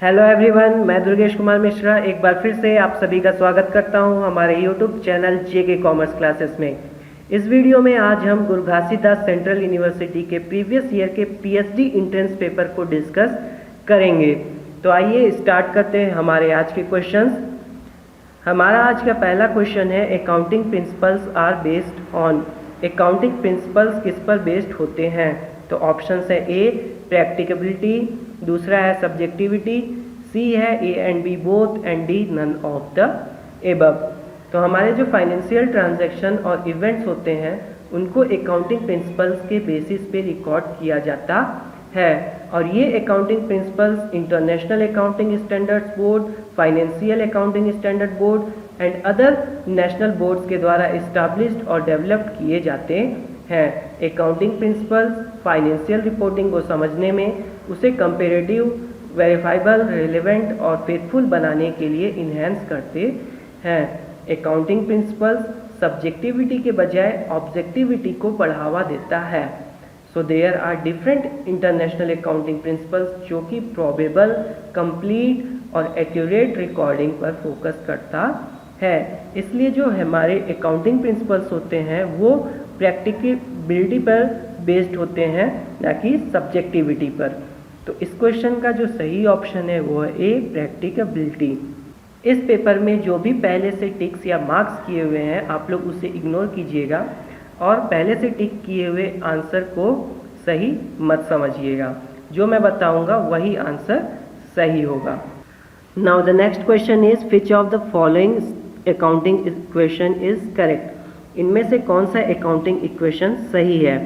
Hello everyone, मैं दुर्गेश कुमार मिश्रा एक बार फिर से आप सभी का स्वागत करता हूं हमारे यूट्यूब चैनल जेके कॉमर्स क्लासेस में। इस वीडियो में आज हम गुरु घासीदास सेंट्रल यूनिवर्सिटी के प्रीवियस ईयर के पीएचडी एंट्रेंस पेपर को डिस्कस करेंगे। तो आइए स्टार्ट करते हैं हमारे आज के क्वेश्चंस। हमारा आज का पहला क्वेश्चन है accounting principles are based on. Accounting principles किस पर बेस्ड होते हैं? तो ऑप्शंस है ए प्रैक्टिकेबिलिटी, दूसरा है सब्जेक्टिविटी, सी है A and B both and D none of the above. तो हमारे जो फाइनेंशियल ट्रांजैक्शन और इवेंट्स होते हैं उनको अकाउंटिंग प्रिंसिपल्स के बेसिस पे रिकॉर्ड किया जाता है और ये accounting principles international accounting standards board, financial accounting standard board and other national boards के द्वारा इस्टेब्लिश्ड और डेवलप्ड किए जाते हैं। अकाउंटिंग प्रिंसिपल्स फाइनेंशियल रिपोर्टिंग को समझने में, उसे कंपेरेटिव, वेरीफाइबल, रिलेवेंट और फेथफुल बनाने के लिए इन्हेंस करते हैं। अकाउंटिंग प्रिंसिपल्स सब्जेक्टिविटी के बजाय ऑब्जेक्टिविटी को बढ़ावा देता है। So there are different international accounting principles जो कि प्रोबेबल, कंप्लीट और एक्यूरेट रिकॉर्डिंग पर फोकस करता है। इसलिए जो हमारे अकाउंटिंग प्रिंसिपल्स होते हैं वो प्रैक्टिकेबिलिटी पर बेस्ड होते हैं, ना कि सब्जेक्टिविटी पर। तो इस क्वेश्चन का जो सही ऑप्शन है वो है ए प्रैक्टिकेबिलिटी। इस पेपर में जो भी पहले से टिक्स या मार्क्स किए हुए हैं आप लोग उसे इग्नोर कीजिएगा और पहले से टिक किए हुए आंसर को सही मत समझिएगा। जो मैं बताऊंगा वही आंसर सही होगा। Now the next question is which of the following accounting equation is correct. इनमें से कौन सा अकाउंटिंग इक्वेशन सही है?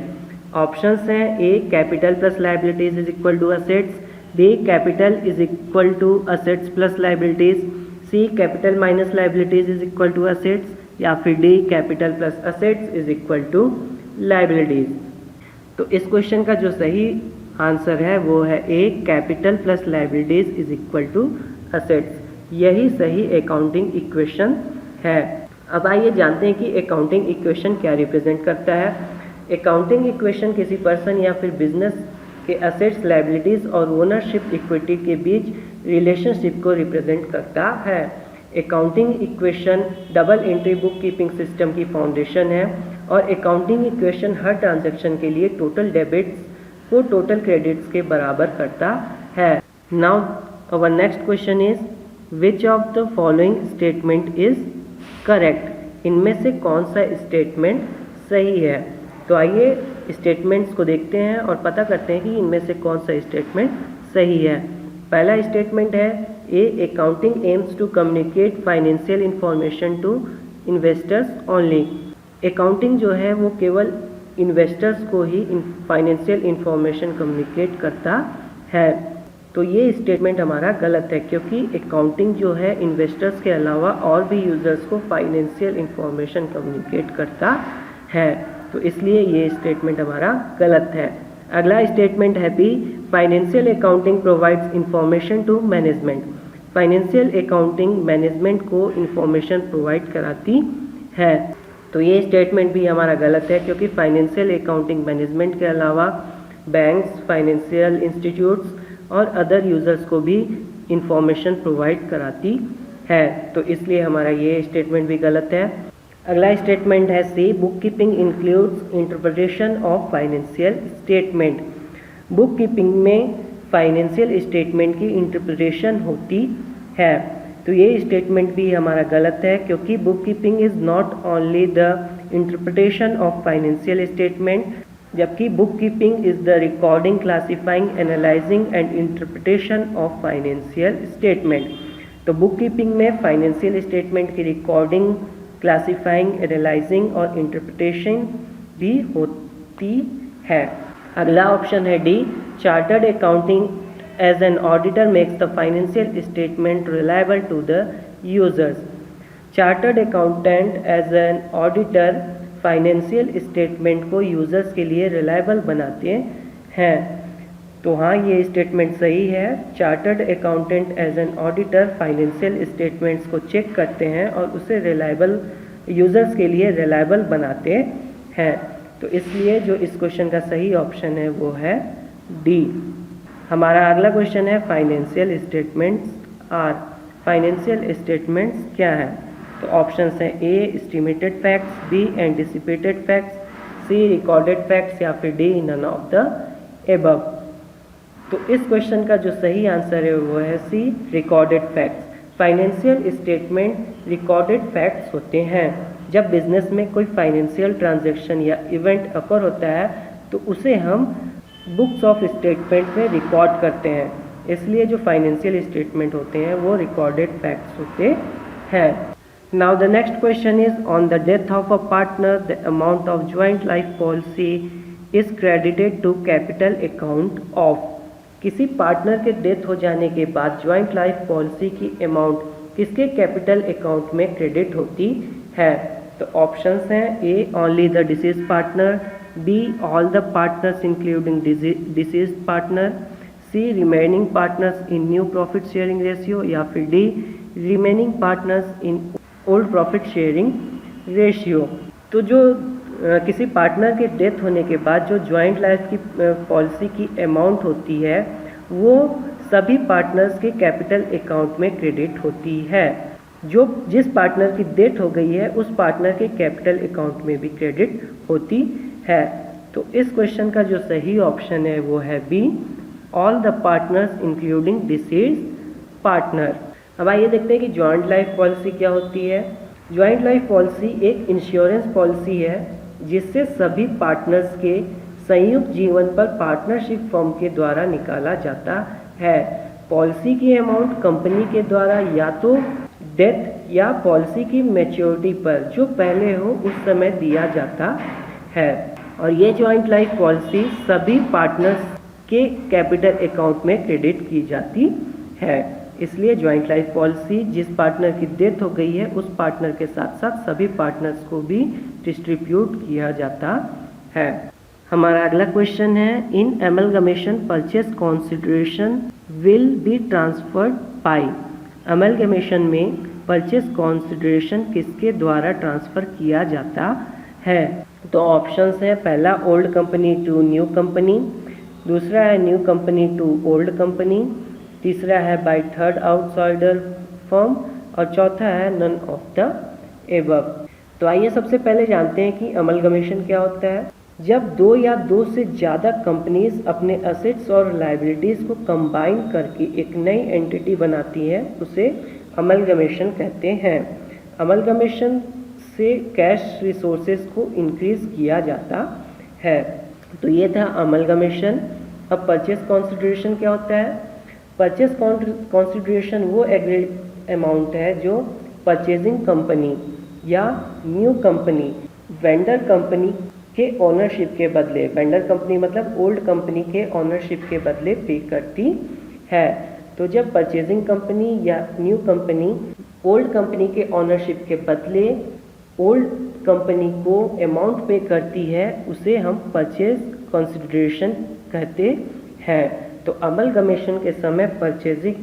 ऑप्शंस हैं A capital plus liabilities is equal to assets, B capital is equal to assets plus liabilities, C capital minus liabilities is equal to assets, या फिर D capital plus assets is equal to liabilities. तो इस question का जो सही answer है वो है A capital plus liabilities is equal to assets. यही सही अकाउंटिंग इक्वेशन है। अब आइए जानते हैं कि अकाउंटिंग इक्वेशन क्या रिप्रेजेंट करता है। अकाउंटिंग इक्वेशन किसी पर्सन या फिर बिजनेस के असेट्स, लायबिलिटीज और ओनरशिप इक्विटी के बीच रिलेशनशिप को रिप्रेजेंट करता है। Accounting equation double entry book keeping system की फाउंडेशन है और अकाउंटिंग इक्वेशन हर ट्रांजैक्शन के लिए टोटल डेबिट्स को टोटल क्रेडिट्स के बराबर करता है। Now our next question is which of the following statement is correct. इनमें से कौन सा स्टेटमेंट सही है? तो आइए स्टेटमेंट्स को देखते हैं और पता करते हैं कि इनमें से कौन सा स्टेटमेंट सही है। पहला स्टेटमेंट है A accounting aims to communicate financial information to investors only. Accounting जो है वो केवल इन्वेस्टर्स को ही फाइनेंशियल इंफॉर्मेशन कम्युनिकेट करता है। तो ये स्टेटमेंट हमारा गलत है क्योंकि अकाउंटिंग जो है इन्वेस्टर्स के अलावा और भी यूजर्स को फाइनेंशियल इंफॉर्मेशन कम्युनिकेट करता है। तो इसलिए ये स्टेटमेंट हमारा गलत है। अगला स्टेटमेंट है B financial accounting provides information to management. Financial accounting management को इंफॉर्मेशन प्रोवाइड कराती है। तो ये स्टेटमेंट भी हमारा गलत है क्योंकि फाइनेंशियल अकाउंटिंग मैनेजमेंट के अलावा बैंक्स, फाइनेंशियल इंस्टीट्यूट्स और अदर यूजर्स को भी इंफॉर्मेशन प्रोवाइड कराती है। तो इसलिए हमारा ये स्टेटमेंट भी गलत है। अगला स्टेटमेंट है C book keeping includes interpretation of financial statement. Book keeping में फाइनेंशियल स्टेटमेंट की इंटरप्रिटेशन होती है। तो ये स्टेटमेंट भी हमारा गलत है क्योंकि book keeping is not only the interpretation of financial statement, जबकि book keeping is the recording, classifying, analysing and interpretation of financial statement. तो बुक कीपिंग में फाइनेंशियल स्टेटमेंट की रिकॉर्डिंग, क्लासिफाइंग, एनालाइजिंग और इंटरप्रिटेशन भी होती है। अगला ऑप्शन है D chartered accounting as an auditor makes the financial statement reliable to the users. Chartered accountant as an auditor financial statement को यूजर्स के लिए रिलायबल बनाते हैं। तो हाँ, ये स्टेटमेंट सही है। Chartered accountant as an auditor financial statements को चेक करते हैं और उसे रिलायबल यूजर्स के लिए रिलायबल बनाते हैं। तो इसलिए जो इस क्वेश्चन का सही ऑप्शन है वो है डी। हमारा अगला क्वेश्चन है financial statements are. Financial statements क्या है? तो ऑप्शंस हैं A estimated facts, B anticipated facts, C recorded facts या फिर D none of the above. तो इस क्वेश्चन का जो सही आंसर है वो है C recorded facts. Financial statement recorded facts होते हैं। जब बिजनेस में कोई फाइनेंशियल ट्रांजैक्शन या इवेंट अकर होता है तो उसे हम बुक्स ऑफ स्टेटमेंट में रिकॉर्ड करते हैं, इसलिए जो फाइनेंशियल स्टेटमेंट होते हैं वो रिकॉर्डेड फैक्ट्स होते हैं। Now the next question is on the death of a partner the amount of joint life policy is credited to capital account of. किसी पार्टनर के डेथ हो जाने के बाद ज्वाइंट लाइफ पॉलिसी की अमाउंट किसके कैपिटल अकाउंट में credit होती है? तो ऑप्शंस हैं A only the deceased partner, B all the partners including deceased partner, C remaining partners in new profit sharing ratio या फिर D remaining partners in old profit sharing ratio. तो जो किसी पार्टनर के डेथ होने के बाद जो ज्वाइंट लाइफ की पॉलिसी की अमाउंट होती है वो सभी पार्टनर्स के कैपिटल अकाउंट में क्रेडिट होती है। जो जिस पार्टनर की डेथ हो गई है उस पार्टनर के कैपिटल अकाउंट में भी क्रेडिट होती है। तो इस क्वेश्चन का जो सही ऑप्शन है वो है B all the partners including deceased partner. अब आइए देखते हैं कि ज्वाइंट लाइफ पॉलिसी क्या होती है। ज्वाइंट लाइफ पॉलिसी एक इंश्योरेंस पॉलिसी है जिससे सभी पार्टनर्स के संयुक्त जीवन पर पार्टनरशिप फर्म के द्वारा निकाला जाता है। पॉलिसी की अमाउंट कंपनी के द्वारा या तो डेथ या पॉलिसी की मैच्योरिटी पर जो पहले हो उस समय दिया जाता है, और ये ज्वाइंट लाइफ पॉलिसी सभी पार्टनर्स के कैपिटल अकाउंट में क्रेडिट की जाती है। इसलिए ज्वाइंट लाइफ पॉलिसी जिस पार्टनर की डेथ हो गई है उस पार्टनर के साथ साथ सभी पार्टनर्स को भी डिस्ट्रीब्यूट किया जाता है। हमारा अगला क्वेश्चन है in amalgamation purchase consideration will be transferred by. Amalgamation में परचेज कॉन्सिडरेशन किसके द्वारा ट्रांसफर किया जाता है? तो ऑप्शंस है पहला old company to new company, दूसरा है new company to old company, तीसरा है बाय थर्ड आउटसाइडर फर्म और चौथा है नन ऑफ द एबव। तो आइए सबसे पहले जानते हैं कि अमलगमेशन क्या होता है। जब दो या दो से ज़्यादा कंपनीज अपने असेट्स और लाइबिलिटीज़ को कंबाइन करके एक नई एंटिटी बनाती है उसे अमलगमेशन कहते हैं। अमलगमेशन से कैश रिसोर्सेज को इंक्रीज किया जाता है। तो ये था अमलगमेशन। अब परचेज कॉन्सिडरेशन क्या होता है? परचेज कॉन्सिडरेशन वो एग्रीड अमाउंट है जो परचेजिंग कंपनी या न्यू कंपनी वेंडर कंपनी के ओनरशिप के बदले, वेंडर कंपनी मतलब ओल्ड कंपनी के ओनरशिप के बदले पे करती है। तो जब परचेजिंग कंपनी या न्यू कंपनी ओल्ड कंपनी के ओनरशिप के बदले ओल्ड कंपनी को अमाउंट पे करती है उसे हम परचेज कंसिडरेशन कहते हैं। तो अमलगमेशन के समय परचेजिंग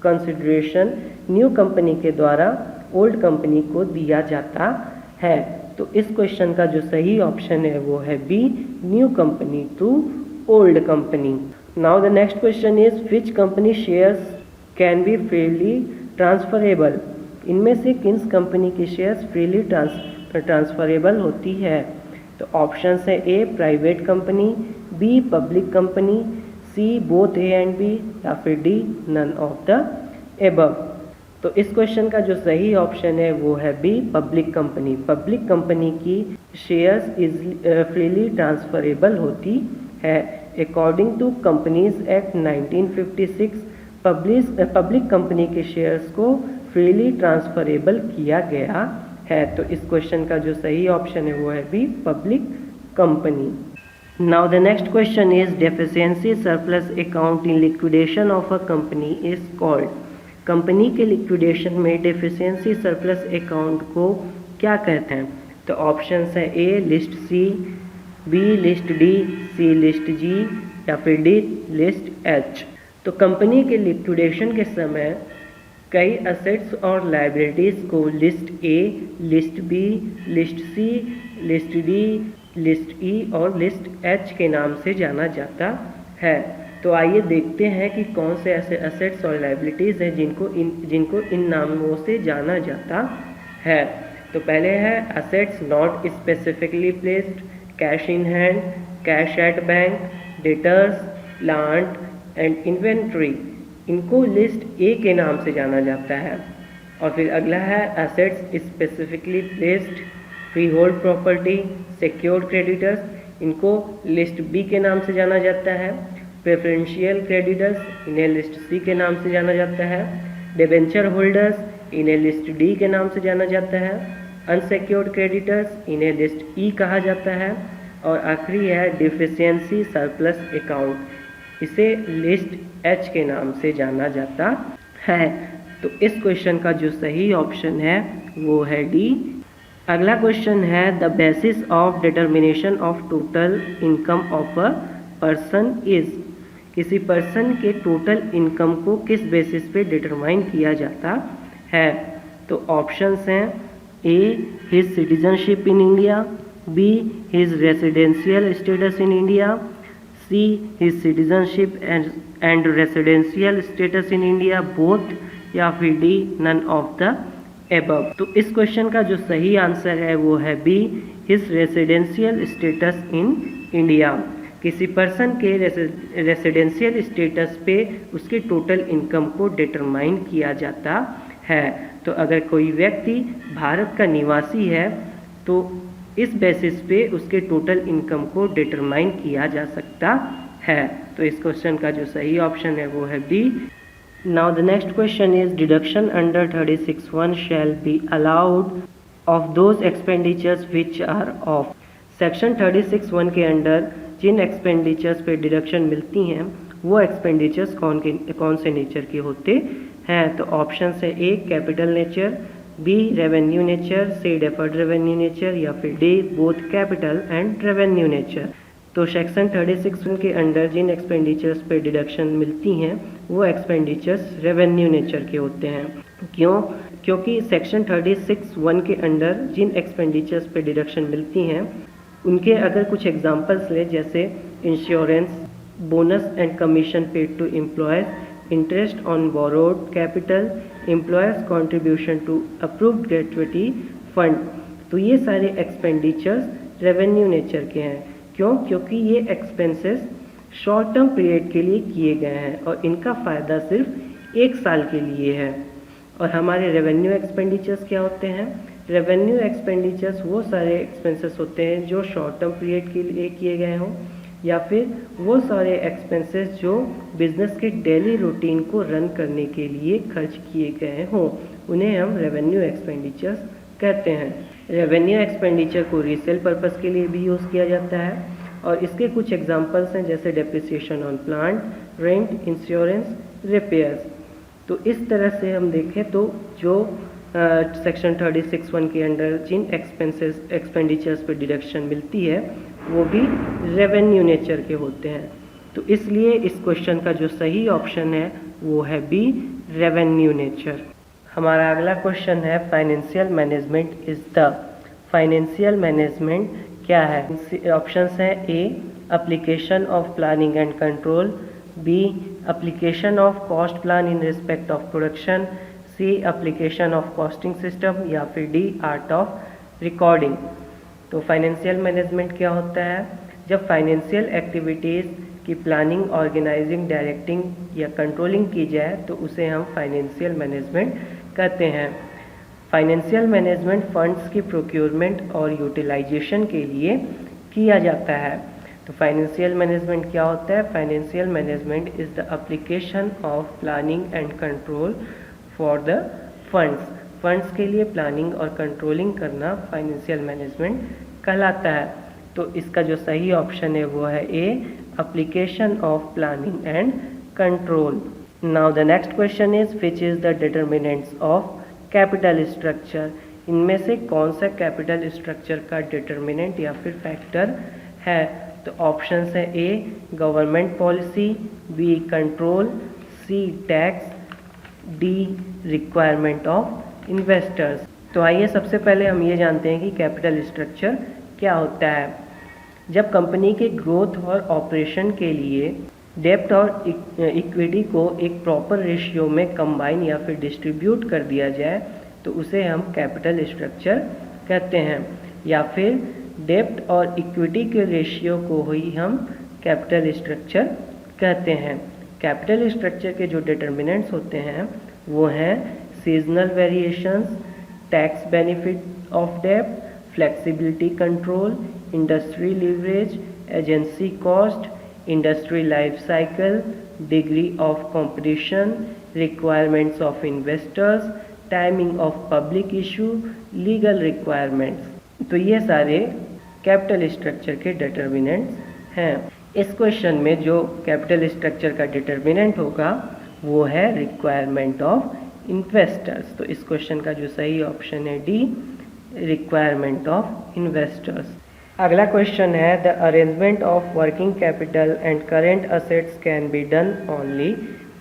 कंसिडरेशन न्यू कंपनी के द्वारा ओल्ड कंपनी को दिया जाता है। तो इस क्वेश्चन का जो सही ऑप्शन है वो है B new company to old company. Now the next question is which company shares can be freely transferable. इनमें से किस कंपनी की शेयर्स फ्रीली ट्रांसफरेबल होती है? तो ऑप्शंस है A private company, B public company, C both A and B या फिर D none of the above. तो इस क्वेश्चन का जो सही ऑप्शन है वो है B public company. Public company की शेयर्स फ्रीली ट्रांसफरेबल होती है। According to companies act 1956 public company के शेयर्स को फ्रीली ट्रांसफरेबल किया गया है। तो इस क्वेश्चन का जो सही ऑप्शन है वो है B public company. Now the next question is deficiency surplus account in liquidation of a company is called। Company के लिक्विडेशन में डेफिशिएंसी सरप्लस अकाउंट को क्या कहते हैं? तो ऑप्शंस है A list C, B list D, C list G या फिर डी लिस्ट एच। तो कंपनी के लिक्विडेशन के समय कई असेट्स और लाइबिलिटीज़ को list A, list B, list C, list D, list E और लिस्ट एच के नाम से जाना जाता है। तो आइए देखते हैं कि कौन से ऐसे एसेट्स और लायबिलिटीज़ हैं जिनको इन नामों से जाना जाता है। तो पहले है assets not specifically placed, cash in hand, cash at bank, debtors, plant and inventory. इनको लिस्ट ए के नाम से जाना जाता है। और फिर अगला है assets specifically placed, free hold property, secured creditors. इनको लिस्ट बी के नाम से जाना जाता है। प्रेफरेंशियल क्रेडिटर्स, इन्हें लिस्ट सी के नाम से जाना जाता है। डिबेंचर होल्डर्स, इन्हें लिस्ट डी के नाम से जाना जाता है। अनसिक्योर्ड क्रेडिटर्स, इन्हें लिस्ट ई कहा जाता है। और आखिरी है डिफिशियंसी सरप्लस अकाउंट, इसे लिस्ट एच के नाम से जाना जाता है। तो इस क्वेश्चन का जो सही ऑप्शन है वो है डी। अगला क्वेश्चन है the basis of determination of total income of a person is. किसी पर्सन के टोटल इनकम को किस बेसिस पे डिटरमाइन किया जाता है। तो ऑप्शंस हैं A his citizenship in India, B his residential status in India, C his citizenship and residential status in India both, या फिर D none of the above. तो इस क्वेश्चन का जो सही आंसर है वो है B his residential status in India. किसी पर्सन के रेसिडेंशियल स्टेटस पे उसके टोटल इनकम को डिटरमाइन किया जाता है। तो अगर कोई व्यक्ति भारत का निवासी है तो इस बेसिस पे उसके टोटल इनकम को डिटरमाइन किया जा सकता है। तो इस क्वेश्चन का जो सही ऑप्शन है वो है B. Now the next question is deduction under 36(1) shall be allowed of those expenditures which are off। Section 36(1) के अंडर जिन एक्सपेंडिचर्स पे डिडक्शन मिलती हैं वो एक्सपेंडिचर्स कौन से नेचर के होते हैं। तो ऑप्शन है A capital nature, B revenue nature, C deferred revenue nature, या फिर D both capital and revenue nature. तो सेक्शन 36(1) के अंडर जिन एक्सपेंडिचर्स पे डिडक्शन मिलती हैं वो एक्सपेंडिचर्स रेवेन्यू नेचर के होते हैं। क्योंकि सेक्शन 36(1) के अंडर जिन एक्सपेंडिचर्स पे डिडक्शन मिलती हैं उनके अगर कुछ एग्जांपल्स लें जैसे insurance, bonus and commission paid to employees, interest on borrowed capital, employers contribution to approved gratuity fund, तो ये सारे एक्सपेंडिचर्स रेवेन्यू नेचर के हैं। क्योंकि ये एक्सपेंसेस शॉर्ट टर्म पीरियड के लिए किए गए हैं और इनका फ़ायदा सिर्फ 1 साल के लिए है। और हमारे रेवेन्यू एक्सपेंडिचर्स क्या होते हैं। रेवेन्यू एक्सपेंडिचर्स वो सारे एक्सपेंसेस होते हैं जो शॉर्ट टर्म पीरियड के लिए किए गए हों, या फिर वो सारे एक्सपेंसेस जो बिजनेस के डेली रूटीन को रन करने के लिए खर्च किए गए हों, उन्हें हम रेवेन्यू एक्सपेंडिचर्स कहते हैं। रेवेन्यू एक्सपेंडिचर को रीसेल पर्पस के लिए भी यूज़ किया जाता है और इसके कुछ एग्जांपल्स हैं जैसे depreciation on plant, rent, insurance, repairs. तो इस तरह से हम देखें तो जो सेक्शन 36(1) के अंडर जिन एक्सपेंडिचर्स पर डिडक्शन मिलती है वो भी रेवेन्यू नेचर के होते हैं। तो इसलिए इस क्वेश्चन का जो सही ऑप्शन है वो है बी रेवेन्यू नेचर। हमारा अगला क्वेश्चन है financial management is the. Financial management क्या है। ऑप्शंस हैं A application of planning and control, B application of cost plan in respect of production, C application of costing system, या फिर D art of recording. तो financial management क्या होता है। जब फाइनेंशियल एक्टिविटीज़ की प्लानिंग, ऑर्गेनाइजिंग, डायरेक्टिंग या controlling की जाए तो उसे हम फाइनेंशियल मैनेजमेंट कहते हैं। फाइनेंशियल मैनेजमेंट फंड्स की प्रोक्योरमेंट और यूटिलाइजेशन के लिए किया जाता है। तो फाइनेंशियल मैनेजमेंट क्या होता है। Financial management is the application of planning and control for the funds. Funds के लिए प्लानिंग और कंट्रोलिंग करना फाइनेंशियल मैनेजमेंट कहलाता है। तो इसका जो सही ऑप्शन है वो है A application of planning and control. Now the next question is which is the determinants of capital structure. इनमें से कौन सा कैपिटल स्ट्रक्चर का डिटर्मिनेंट या फिर फैक्टर है। तो ऑप्शंस है A government policy, B control, C tax, D requirement of investors. तो आइए सबसे पहले हम ये जानते हैं कि कैपिटल स्ट्रक्चर क्या होता है। जब कंपनी के ग्रोथ और ऑपरेशन के लिए डेब्ट और इक्विटी को एक प्रॉपर रेशियो में कंबाइन या फिर डिस्ट्रीब्यूट कर दिया जाए तो उसे हम कैपिटल स्ट्रक्चर कहते हैं, या फिर डेब्ट और इक्विटी के रेशियो को ही हम कैपिटल स्ट्रक्चर कहते हैं। कैपिटल स्ट्रक्चर के जो डिटर्मिनेंट्स होते हैं वो हैं seasonal variations, tax benefit of डेब्ट, flexibility control, industry leverage, agency cost, industry life cycle, degree of competition, requirements of investors, timing of public issue, legal requirements. तो ये सारे कैपिटल स्ट्रक्चर के डिटर्मिनेंट्स हैं। इस क्वेश्चन में जो कैपिटल स्ट्रक्चर का डिटर्मिनेंट होगा वो है रिक्वायरमेंट ऑफ इन्वेस्टर्स। तो इस क्वेश्चन का जो सही ऑप्शन है डी, रिक्वायरमेंट ऑफ इन्वेस्टर्स। अगला क्वेश्चन है the arrangement of working capital and current assets can be done only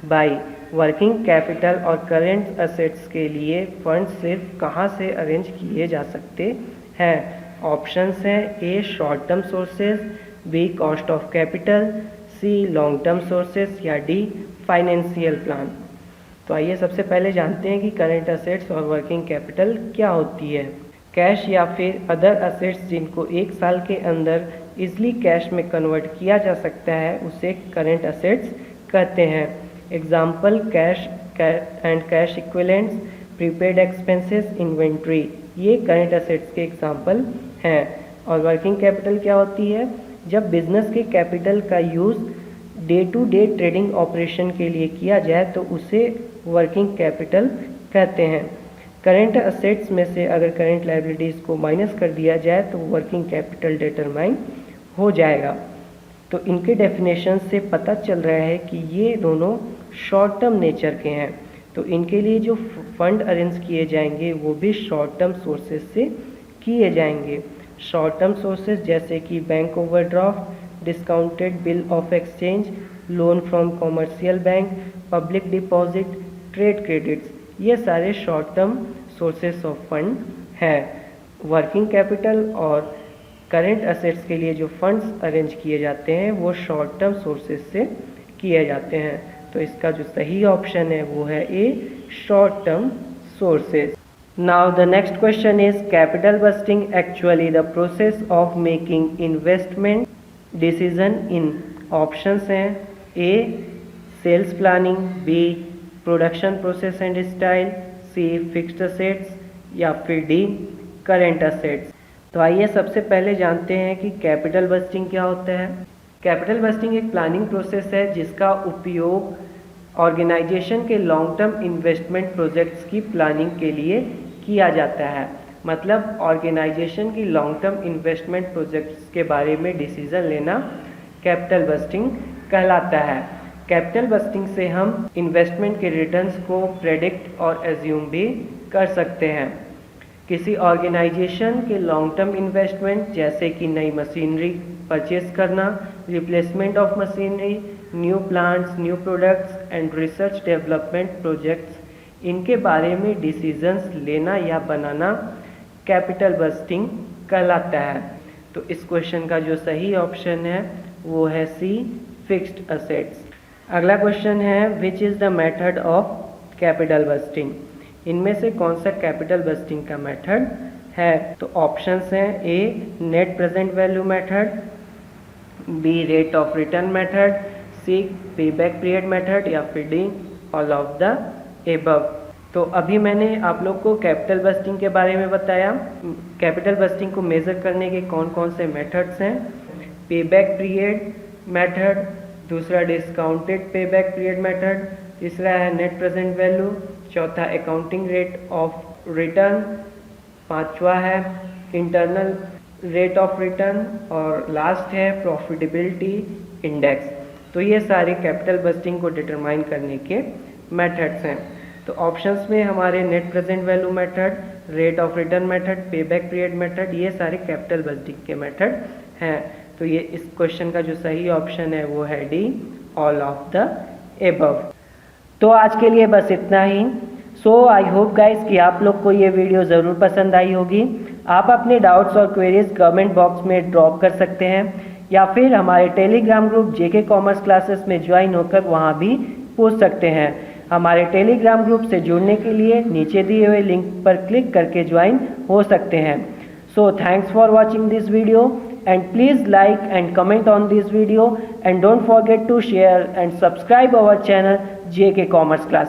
by. Working capital और करेंट असेट्स के लिए फंड सिर्फ कहाँ से अरेंज किए जा सकते हैं? ऑप्शंस हैं A short term sources, B cost of capital, C long term sources या डी फाइनेंशियल प्लान। तो आइए सबसे पहले जानते हैं कि करेंट असेट्स और वर्किंग कैपिटल क्या होती है। कैश या फिर अदर असेट्स जिनको एक साल के अंदर इजली कैश में कन्वर्ट किया जा सकता है उसे करेंट असेट्स कहते हैं। Example cash and cash equivalents, prepaid expenses, inventory, ये करेंट असेट्स के एग्जाम्पल हैं। और वर्किंग कैपिटल क्या होती है? जब बिजनेस के कैपिटल का use day to day trading operation के लिए किया जाए तो उसे वर्किंग कैपिटल कहते हैं। करेंट असेट्स में से अगर करेंट लायबिलिटीज़ को माइनस कर दिया जाए तो वर्किंग कैपिटल डिटरमाइन हो जाएगा। तो इनके डेफिनेशन से पता चल रहा है कि ये दोनों शॉर्ट टर्म नेचर के हैं। तो इनके लिए जो फंड अरेंज किए जाएंगे वो भी शॉर्ट टर्म सोर्सेज से किए जाएंगे। शॉर्ट टर्म सोर्सेज जैसे कि bank overdraft, discounted bill of exchange, loan from commercial bank, public deposit, trade credits, ये सारे short term sources of fund हैं। वर्किंग कैपिटल और करेंट असेट्स के लिए जो फंड्स अरेंज किए जाते हैं वो शॉर्ट टर्म सोर्सेस से किए जाते हैं। तो इसका जो सही ऑप्शन है वो है A short term sources. Now the next question is capital budgeting actually the process of making investment decision in. Options हैं A sales planning, B production process and style, C fixed assets या फिर D current assets. तो आइए सबसे पहले जानते हैं कि कैपिटल बस्टिंग क्या होता है। कैपिटल बस्टिंग एक प्लानिंग प्रोसेस है जिसका उपयोग ऑर्गेनाइजेशन के लॉन्ग टर्म इन्वेस्टमेंट प्रोजेक्ट्स की प्लानिंग के लिए किया जाता है। मतलब ऑर्गेनाइजेशन की लॉन्ग टर्म इन्वेस्टमेंट प्रोजेक्ट्स के बारे में डिसीजन लेना कैपिटल बस्टिंग कहलाता है। कैपिटल बस्टिंग से हम इन्वेस्टमेंट के रिटर्न्स को प्रेडिक्ट और एज्यूम भी कर सकते हैं। किसी ऑर्गेनाइजेशन के लॉन्ग टर्म इन्वेस्टमेंट जैसे कि नई मशीनरी परचेज करना, replacement of machinery, new plants, new products and research development projects, इनके बारे में डिसीजंस लेना या बनाना कैपिटल बस्टिंग कहलाता है। तो इस क्वेश्चन का जो सही ऑप्शन है वो है सी फिक्स्ड असेट्स। अगला क्वेश्चन है विच is the method of capital budgeting. इनमें से कौन सा कैपिटल बस्टिंग का मेथड है? तो ऑप्शंस हैं A net present value method, B rate of return method, C payback period method या फिर D all of the above. तो अभी मैंने आप लोग को कैपिटल बस्टिंग के बारे में बताया। कैपिटल बस्टिंग को मेज़र करने के कौन कौन से मेथड्स हैं। पेबैक पीरियड मेथड, दूसरा डिस्काउंटेड पेबैक पीरियड मेथड, तीसरा है नेट प्रेजेंट वैल्यू, चौथा अकाउंटिंग रेट ऑफ रिटर्न, पांचवा है इंटरनल रेट ऑफ रिटर्न और लास्ट है प्रॉफिटेबिलिटी इंडेक्स। तो ये सारे कैपिटल बस्टिंग को डिटरमाइन करने के मेथड्स हैं। तो ऑप्शंस में हमारे net present value method, rate of return method, payback period method, ये सारे कैपिटल बस्टिंग के मेथड हैं। तो ये इस क्वेश्चन का जो सही ऑप्शन है वो है D all of the above. तो आज के लिए बस इतना ही। सो आई होप गाइस कि आप लोग को ये वीडियो ज़रूर पसंद आई होगी। आप अपने डाउट्स और क्वेरीज कमेंट बॉक्स में ड्रॉप कर सकते हैं। या फिर हमारे टेलीग्राम ग्रुप जेके कॉमर्स क्लासेस में ज्वाइन होकर वहां भी पूछ सकते हैं। हमारे टेलीग्राम ग्रुप से जुड़ने के लिए नीचे दिए हुए लिंक पर क्लिक करके ज्वाइन हो सकते हैं। So thanks for watching this video and please like and comment on this video and don't forget to share and subscribe our channel JK Commerce Class।